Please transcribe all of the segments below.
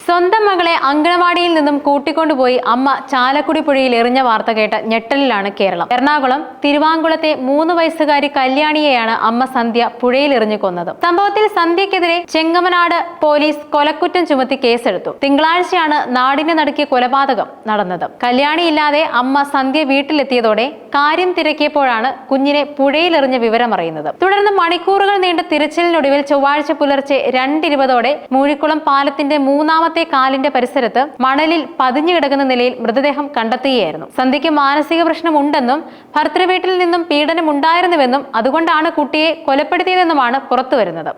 സ്വന്തം മകളെ അങ്കണവാടിയിൽ നിന്നും കൂട്ടിക്കൊണ്ടുപോയി അമ്മ ചാലക്കുടി പുഴയിൽ എറിഞ്ഞ വാർത്ത കേട്ട് ഞെട്ടലിലാണ് കേരളം. എറണാകുളം തിരുവാങ്കുളത്തെ 3 വയസ്സുകാരി കല്യാണിയെയാണ് അമ്മ സന്ധ്യ പുഴയിൽ എറിഞ്ഞു കൊന്നത്. സംഭവത്തിൽ സന്ധ്യക്കെതിരെ ചെങ്ങമനാട് പോലീസ് കൊലക്കുറ്റം ചുമത്തി കേസെടുത്തു. തിങ്കളാഴ്ചയാണ് നാടിനെ നടുക്കിയ കൊലപാതകം നടന്നത്. കല്യാണിയില്ലാതെ അമ്മ സന്ധ്യ വീട്ടിലെത്തിയതോടെ കാര്യം തിരക്കിയപ്പോഴാണ് കുഞ്ഞിനെ പുഴയിലെറിഞ്ഞ വിവരമറിയുന്നത്. തുടർന്ന് മണിക്കൂറുകൾ നീണ്ട തിരച്ചിലിനൊടുവിൽ ചൊവ്വാഴ്ച പുലർച്ചെ 2:20 മൂഴിക്കുളം പാലത്തിന്റെ 3ാമത്തെ കാലിന്റെ പരിസരത്ത് മണലിൽ പതിഞ്ഞു കിടക്കുന്ന നിലയിൽ മൃതദേഹം കണ്ടെത്തുകയായിരുന്നു. സന്ധ്യയ്ക്ക് മാനസിക പ്രശ്നമുണ്ടെന്നും ഭർത്തൃവീട്ടിൽ നിന്നും പീഡനം ഉണ്ടായിരുന്നുവെന്നും അതുകൊണ്ടാണ് കുട്ടിയെ കൊലപ്പെടുത്തിയതെന്നുമാണ് പുറത്തുവരുന്നത്.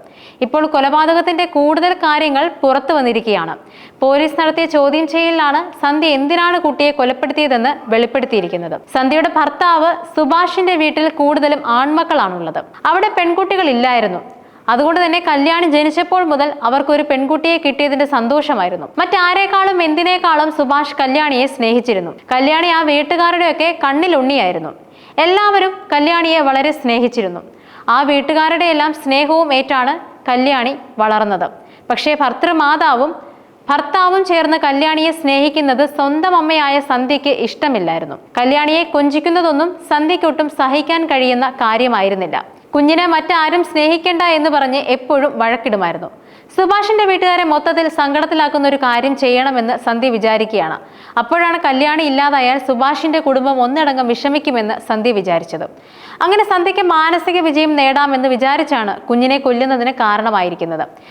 ഇപ്പോൾ കൊലപാതകത്തിന്റെ കൂടുതൽ കാര്യങ്ങൾ പുറത്തു വന്നിരിക്കുകയാണ്. പോലീസ് നടത്തിയ ചോദ്യം ചെയ്യലിലാണ് സന്ധ്യ എന്തിനാണ് കുട്ടിയെ കൊലപ്പെടുത്തിയതെന്ന് വെളിപ്പെടുത്തിയിരിക്കുന്നത്. സന്ധ്യയുടെ ഭർത്താവ് സുഭാഷിന്റെ വീട്ടിൽ കൂടുതലും ആൺമക്കളാണുള്ളത്. അവിടെ പെൺകുട്ടികൾ ഇല്ലായിരുന്നു. അതുകൊണ്ട് തന്നെ കല്യാണി ജനിച്ചപ്പോൾ മുതൽ അവർക്കൊരു പെൺകുട്ടിയെ കിട്ടിയതിന്റെ സന്തോഷമായിരുന്നു. മറ്റാരേക്കാളും എന്തിനേക്കാളും സുഭാഷ് കല്യാണിയെ സ്നേഹിച്ചിരുന്നു. കല്യാണി ആ വീട്ടുകാരുടെയൊക്കെ കണ്ണിലുണ്ണിയായിരുന്നു. എല്ലാവരും കല്യാണിയെ വളരെ സ്നേഹിച്ചിരുന്നു. ആ വീട്ടുകാരുടെ എല്ലാം സ്നേഹവും ഏറ്റാണ് കല്യാണി വളർന്നത്. പക്ഷേ ഭർത്താവും ചേർന്ന് കല്യാണിയെ സ്നേഹിക്കുന്നത് സ്വന്തം അമ്മയായ സന്ധ്യയ്ക്ക് ഇഷ്ടമില്ലായിരുന്നു. കല്യാണിയെ കൊഞ്ചിക്കുന്നതൊന്നും സന്ധ്യയ്ക്കൊട്ടും സഹിക്കാൻ കഴിയുന്ന കാര്യമായിരുന്നില്ല. കുഞ്ഞിനെ മറ്റാരും സ്നേഹിക്കേണ്ട എന്ന് പറഞ്ഞ് എപ്പോഴും വഴക്കിടുമായിരുന്നു. സുഭാഷിന്റെ വീട്ടുകാരെ മൊത്തത്തിൽ സങ്കടത്തിലാക്കുന്ന ഒരു കാര്യം ചെയ്യണമെന്ന് സന്ധ്യ വിചാരിക്കുകയാണ്. അപ്പോഴാണ് കല്യാണി ഇല്ലാതായാൽ സുഭാഷിന്റെ കുടുംബം ഒന്നടങ്കം വിഷമിക്കുമെന്ന് സന്ധ്യ വിചാരിച്ചത്. അങ്ങനെ സന്ധ്യയ്ക്ക് മാനസിക വിജയം നേടാമെന്ന് വിചാരിച്ചാണ് കുഞ്ഞിനെ കൊല്ലുന്നതിന് കാരണമായിരിക്കുന്നത്.